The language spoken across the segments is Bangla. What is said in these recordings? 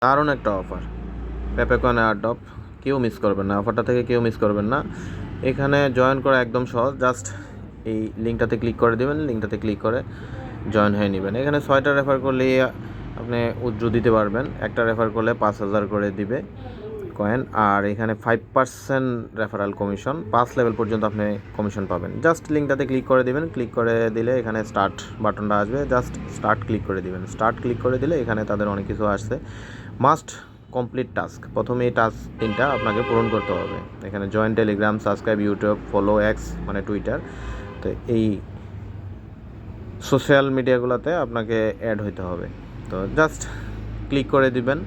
দারুণ একটা অফার, পেপেকন এয়ারড্রপ, কেউ মিস করবেন না, অফারটা থেকে কেউ মিস করবেন না। এখানে জয়েন করা একদম সহজ, জাস্ট এই লিঙ্কটাতে ক্লিক করে দেবেন, লিঙ্কটাতে ক্লিক করে জয়েন হয়ে নেবেন। এখানে 6টা রেফার করলেই আপনি উইথড্র দিতে পারবেন, একটা রেফার করলে 5,000 করে দিবে কয়েন। আর এখানে 5% রেফারাল কমিশন, 5 লেভেল পর্যন্ত আপনি কমিশন পাবেন। জাস্ট লিঙ্কটাতে ক্লিক করে দেবেন, ক্লিক করে দিলে এখানে স্টার্ট বাটনটা আসবে, জাস্ট স্টার্ট ক্লিক করে দিবেন। স্টার্ট ক্লিক করে দিলে এখানে তাদের অনেক কিছু আসছে। মাস্ট কমপ্লিট টাস্ক, প্রথমে এই টাস্ক 3টা আপনাকে পূরণ করতে হবে। এখানে join Telegram, subscribe YouTube, follow x মানে টুইটার, তো এই সোশ্যাল মিডিয়াগুলোতে আপনাকে অ্যাড হইতে হবে। তো জাস্ট ক্লিক করে দিবেন,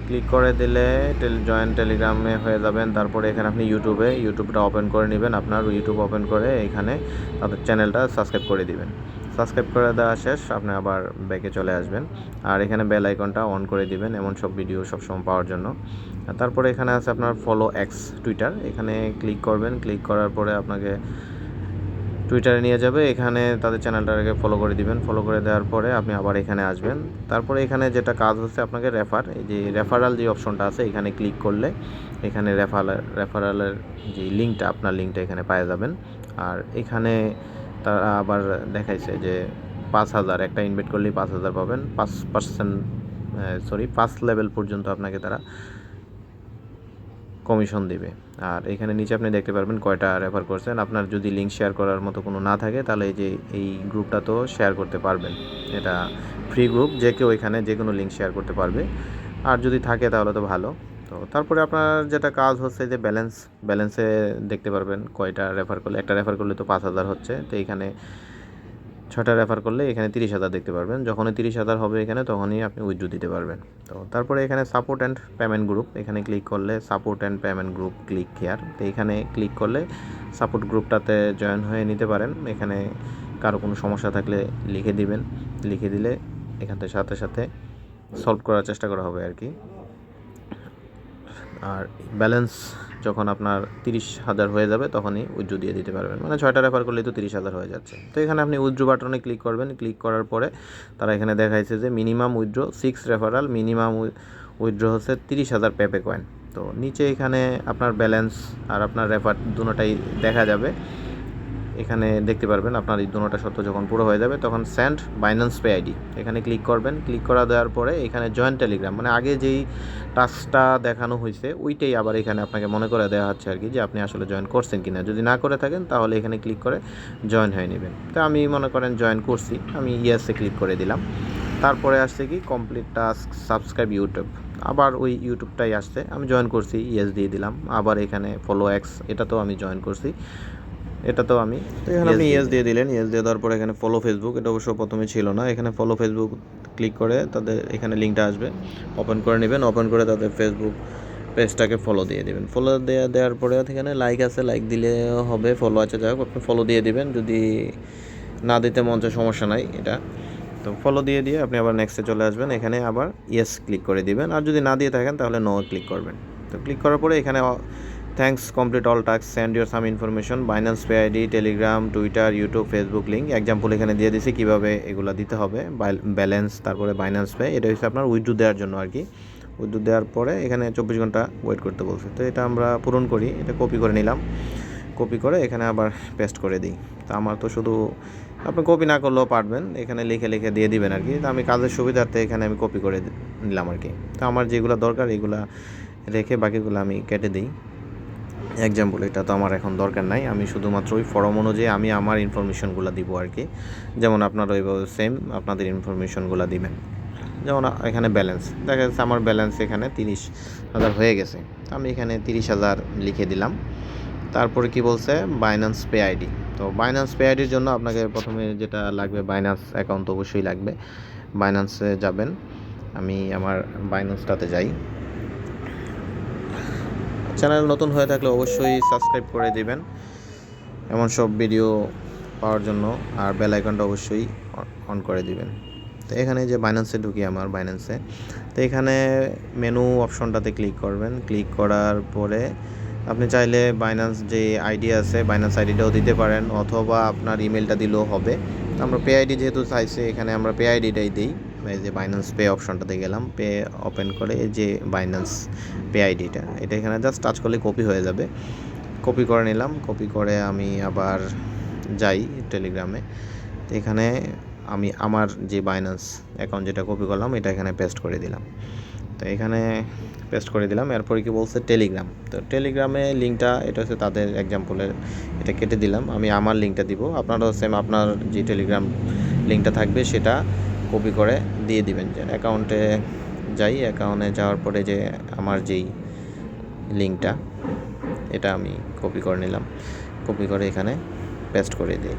ক্লিক করে দিলে জয়েন টেলিগ্রামে হয়ে যাবেন। তারপরে এখানে আপনি ইউটিউবটা ওপেন করে নেবেন, আপনার ইউটিউব ওপেন করে এখানে তাদের চ্যানেলটা সাবস্ক্রাইব করে দিবেন। সাবস্ক্রাইব করে দেওয়া শেষ, আপনি আবার ব্যাকে চলে আসবেন। আর এখানে বেল আইকনটা অন করে দিবেন এমন সব ভিডিও সবসময় পাওয়ার জন্য। আর তারপরে এখানে আছে আপনার ফলো এক্স টুইটার, এখানে ক্লিক করবেন। ক্লিক করার পরে আপনাকে টুইটারে নিয়ে যাবে, এখানে তাদের চ্যানেলটাকে ফলো করে দিবেন। ফলো করে দেওয়ার পরে আপনি আবার এখানে আসবেন। তারপরে এখানে যেটা কাজ হচ্ছে, আপনাকে এই যে রেফারাল যে অপশনটা আছে এখানে ক্লিক করলে এখানে রেফারালের যে লিঙ্কটা, আপনার লিঙ্কটা এখানে পাওয়া যাবেন। আর এখানে তারা আবার দেখাইছে যে 5,000 একটা ইনভেস্ট করলেই 5,000 পাবেন, 5 লেভেল পর্যন্ত আপনাকে তারা কমিশন দিবে। আর এখানে নিচে আপনি দেখতে পারবেন কয়টা রেফার করছেন। আপনার যদি লিঙ্ক শেয়ার করার মতো কোনো না থাকে তাহলে এই গ্রুপটা তো শেয়ার করতে পারবেন, এটা ফ্রি গ্রুপ, যে কেউ এখানে যে কোনো লিঙ্ক শেয়ার করতে পারবে। আর যদি থাকে তাহলে তো ভালো। তো তারপরে আপনার যেটা কাজ হচ্ছে যে ব্যালেন্সে দেখতে পারবেন কয়টা রেফার করলে, একটা রেফার করলে তো 5,000 হচ্ছে। তো এখানে 6টা রেফার করলে এখানে 30,000 দেখতে পারবেন। যখনই 30,000 হবে এখানে তখনই আপনি উইথড্র দিতে পারবেন। তো তারপরে এখানে সাপোর্ট অ্যান্ড পেমেন্ট গ্রুপ, এখানে ক্লিক করলে support and payment group click here, তো এখানে ক্লিক করলে সাপোর্ট গ্রুপটাতে জয়েন হয়ে নিতে পারেন। এখানে কারো কোনো সমস্যা থাকলে লিখে দিবেন, লিখে দিলে এখান থেকে সাথে সাথে সলভ করার চেষ্টা করা হবে আর কি। আর ব্যালেন্স যখন আপনার 30,000 হয়ে যাবে তখনই উইথড্র দিয়ে দিতে পারবেন, মানে 6টা রেফার করলেই তো 30,000 হয়ে যাচ্ছে। তো এখানে আপনি উইথড্র বাটনে ক্লিক করবেন। ক্লিক করার পরে তারা এখানে দেখাইছে যে minimum withdraw 6 referral, minimum withdraw হচ্ছে 30,000 পেপে কয়েন। তো নিচে এখানে আপনার ব্যালেন্স আর আপনার রেফার দুটোটাই দেখা যাবে, এখানে দেখতে পারবেন। আপনার এই দুটোটা শর্ত যখন পুরো হয়ে যাবে তখন সেন্ড বাইন্যান্স পে আইডি, এখানে ক্লিক করবেন। ক্লিক করা দেওয়ার পরে এখানে জয়েন টেলিগ্রাম, মানে আগে যেই টাস্কটা দেখানো হয়েছে ওইটাই আবার এখানে আপনাকে মনে করে দেওয়া হচ্ছে আর কি, যে আপনি আসলে জয়েন করছেন কিনা। যদি না করে থাকেন তাহলে এখানে ক্লিক করে জয়েন হয়ে নেবেন। তো আমি মনে করেন জয়েন করছি, আমি ইয়েসে ক্লিক করে দিলাম। তারপরে আসছে কি কমপ্লিট টাস্ক, সাবস্ক্রাইব ইউটিউব, আবার ওই ইউটিউবটাই আসছে, আমি জয়েন করছি, ইয়েস দিয়ে দিলাম। আবার এখানে ফলো এক্স, এটা তো আমি জয়েন করছি, এটা তো আমি, তো এখানে আপনি ইয়েস দিয়ে দিলেন। ইয়েস দিয়ে দেওয়ার পরে এখানে ফলো ফেসবুক, এটা অবশ্য প্রথমে ছিল না। এখানে ফলো ফেসবুক ক্লিক করে তাদের এখানে লিঙ্কটা আসবে, ওপেন করে নেবেন। ওপেন করে তাদের ফেসবুক পেজটাকে ফলো দিয়ে দেবেন। ফলো দেওয়ার পরে এখানে লাইক আছে, লাইক দিলে হবে, ফলো আছে, যাই হোক আপনি ফলো দিয়ে দিবেন। যদি না দিতে মন চায় সমস্যা নাই এটা। তো ফলো দিয়ে আপনি আবার নেক্সটে চলে আসবেন, এখানে আবার ইয়েস ক্লিক করে দিবেন। আর যদি না দিয়ে থাকেন তাহলে নো ক্লিক করবেন। তো ক্লিক করার পরে এখানে thanks complete all task, send your some information, Binance pay ID, Telegram, Twitter, YouTube, Facebook link. Example এখানে দিয়ে দিছি কীভাবে এগুলো দিতে হবে, ব্যালেন্স, তারপরে বাইন্যান্স পে, এটা হচ্ছে আপনার উইথড্র দেওয়ার জন্য আর কি। উইথড্র দেওয়ার পরে এখানে 24 ঘন্টা ওয়েট করতে বলছে। তো এটা আমরা পূরণ করি, এটা কপি করে নিলাম, কপি করে এখানে আবার পেস্ট করে দিই। তো আমার তো শুধু, আপনি কপি না করলেও পারবেন, এখানে লিখে লিখে দিয়ে দিবেন আর কি। তো আমি কাজের সুবিধার্থে এখানে আমি কপি করে নিলাম আর কি। তো আমার যেগুলো দরকার এগুলা রেখে বাকিগুলো আমি কেটে দিই। এক্সাম্পল এটা তো আমার এখন দরকার নাই, আমি শুধুমাত্র ওই ফর্ম অনুযায়ী আমি আমার ইনফরমেশনগুলো দিব আর কি। যেমন আপনারা ওইভাবে সেম আপনাদের ইনফরমেশনগুলো দিবেন। যেমন এখানে ব্যালেন্স দেখা যাচ্ছে, আমার ব্যালেন্স এখানে 30,000 হয়ে গেছে, আমি এখানে 30,000 লিখে দিলাম। তারপরে কি বলছে, বাইন্যান্স পে আইডি। তো বাইন্যান্স পে আইডির জন্য আপনাকে প্রথমে যেটা লাগবে, বাইন্যান্স অ্যাকাউন্ট অবশ্যই লাগবে। বাইন্যান্সে যাবেন, আমি আমার বাইন্যান্সটাতে যাই। চ্যানেল নতুন হয়ে থাকলে অবশ্যই সাবস্ক্রাইব করে দিবেন এমন সব ভিডিও পাওয়ার জন্য, আর বেল আইকনটা অবশ্যই অন করে দিবেন। তো এখানে যে বাইন্যান্সে ঢুকি, আমার বাইন্যান্সে, তো এখানে মেনু অপশনটাতে ক্লিক করবেন। ক্লিক করার পরে আপনি চাইলে বাইন্যান্স যে আইডি আছে বাইন্যান্স আইডিটাও দিতে পারেন, অথবা আপনার ইমেলটা দিলেও হবে। আমরা পে আইডি যেহেতু চাইছে এখানে আমরা পে আইডিটাই দিই। এই যে বাইন্যান্স পে অপশনটাতে গেলাম, পে ওপেন করে এই যে বাইন্যান্স পে আইডিটা এটা এখানে জাস্ট টাচ করলে কপি হয়ে যাবে। কপি করে নিলাম, কপি করে আমি আবার যাই টেলিগ্রামে। তো এখানে আমি আমার যে বাইন্যান্স অ্যাকাউন্ট যেটা কপি করলাম এটা এখানে পেস্ট করে দিলাম। তো এখানে পেস্ট করে দিলাম। এরপরে কি বলছে টেলিগ্রাম, তো টেলিগ্রামে লিঙ্কটা এটা হচ্ছে তাদের এক্সাম্পলের, এটা কেটে দিলাম। আমি আমার লিঙ্কটা দিব, আপনারাও সেম আপনার যে টেলিগ্রাম লিঙ্কটা থাকবে সেটা কপি করে দিয়ে দিবেন। যে অ্যাকাউন্টে যাই, অ্যাকাউন্টে যাওয়ার পরে যে আমার যেই লিঙ্কটা এটা আমি কপি করে নিলাম, কপি করে এখানে পেস্ট করে দিই,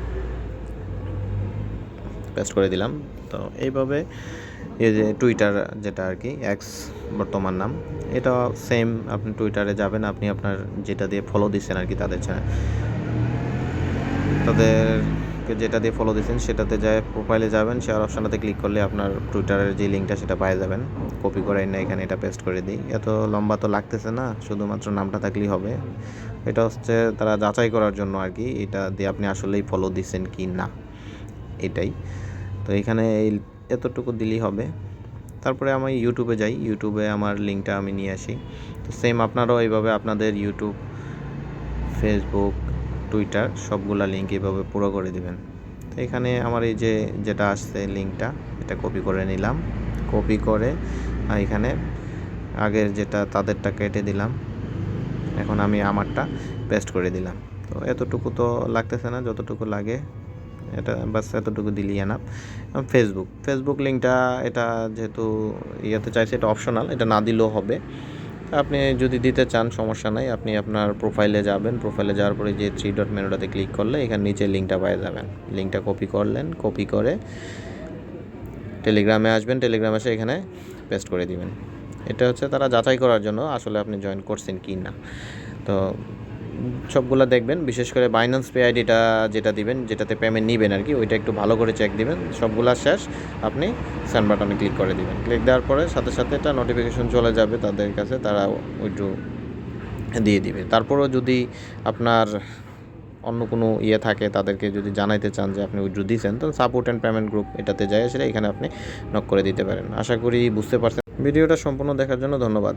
পেস্ট করে দিলাম। তো এইভাবে এই যে টুইটার যেটা আর কি এক্স বর্তমান নাম, এটা সেম আপনি টুইটারে যাবেন, আপনি আপনার যেটা দিয়ে ফলো দিচ্ছেন আর কি তাদেরকে যেটা দিয়ে ফলো দিচ্ছেন সেটাতে যায় প্রোফাইলে যাবেন, শেয়ার অপশানটাতে ক্লিক করলে আপনার টুইটারের যে লিঙ্কটা সেটা পেয়ে যাবেন। কপি করে না এখানে এটা পেস্ট করে দিই, এত লম্বা তো লাগতেছে না, শুধুমাত্র নামটা থাকলেই হবে। এটা হচ্ছে তারা যাচাই করার জন্য আর কি, এটা দিয়ে আপনি আসলেই ফলো দিচ্ছেন কি না এটাই। তো এখানে এতটুকু দিলেই হবে। তারপরে আমি ইউটিউবে যাই, ইউটিউবে আমার লিঙ্কটা আমি নিয়ে আসি। তো সেম আপনারাও এইভাবে আপনাদের ইউটিউব, ফেসবুক, টুইটার সবগুলা লিঙ্ক এইভাবে পুরো করে দিবেন। তো এখানে আমার এই যে যেটা আসছে লিঙ্কটা এটা কপি করে নিলাম, কপি করে এখানে আগের যেটা তাদেরটা কেটে দিলাম, এখন আমি আমারটা পেস্ট করে দিলাম। তো এতটুকু তো লাগতেছে না, যতটুকু লাগে এটা বাস এতটুকু দিলেই এনাফ। ফেসবুক লিঙ্কটা এটা যেহেতু ইয়েতে চাইছে এটা অপশনাল, এটা না দিলেও হবে। আপনি যদি দিতে চান সমস্যা নাই, আপনি আপনার প্রোফাইলে যাবেন, প্রোফাইলে যাওয়ার পরে যে 3 ডট মেনুটাতে ক্লিক করলে এখানে নিচে লিঙ্কটা পেয়ে যাবেন। লিঙ্কটা কপি করলেন, কপি করে টেলিগ্রামে আসবেন, টেলিগ্রামে এসে এখানে পেস্ট করে দিবেন। এটা হচ্ছে তারা যাচাই করার জন্য আসলে আপনি জয়েন করছেন কি না। তো সবগুলো দেখবেন, বিশেষ করে বাইন্যান্স পে আইডিটা যেটা দিবেন, যেটাতে পেমেন্ট নেবেন আর কি, ওইটা একটু ভালো করে চেক দিবেন। সবগুলা শেষ, আপনি সেন্ড বাটনে ক্লিক করে দিবেন। ক্লিক দেওয়ার পরে সাথে সাথে একটা নোটিফিকেশন চলে যাবে তাদের কাছে, তারা উইথড্র দিয়ে দিবে। তারপরেও যদি আপনার অন্য কোনো ইয়ে থাকে, তাদেরকে যদি জানাইতে চান যে আপনি উইথড্র দিয়েছেন, তো সাপোর্ট অ্যান্ড পেমেন্ট গ্রুপ এটাতে যায় আসলে এখানে আপনি নক করে দিতে পারেন। আশা করি বুঝতে পারছেন। ভিডিওটা সম্পূর্ণ দেখার জন্য ধন্যবাদ।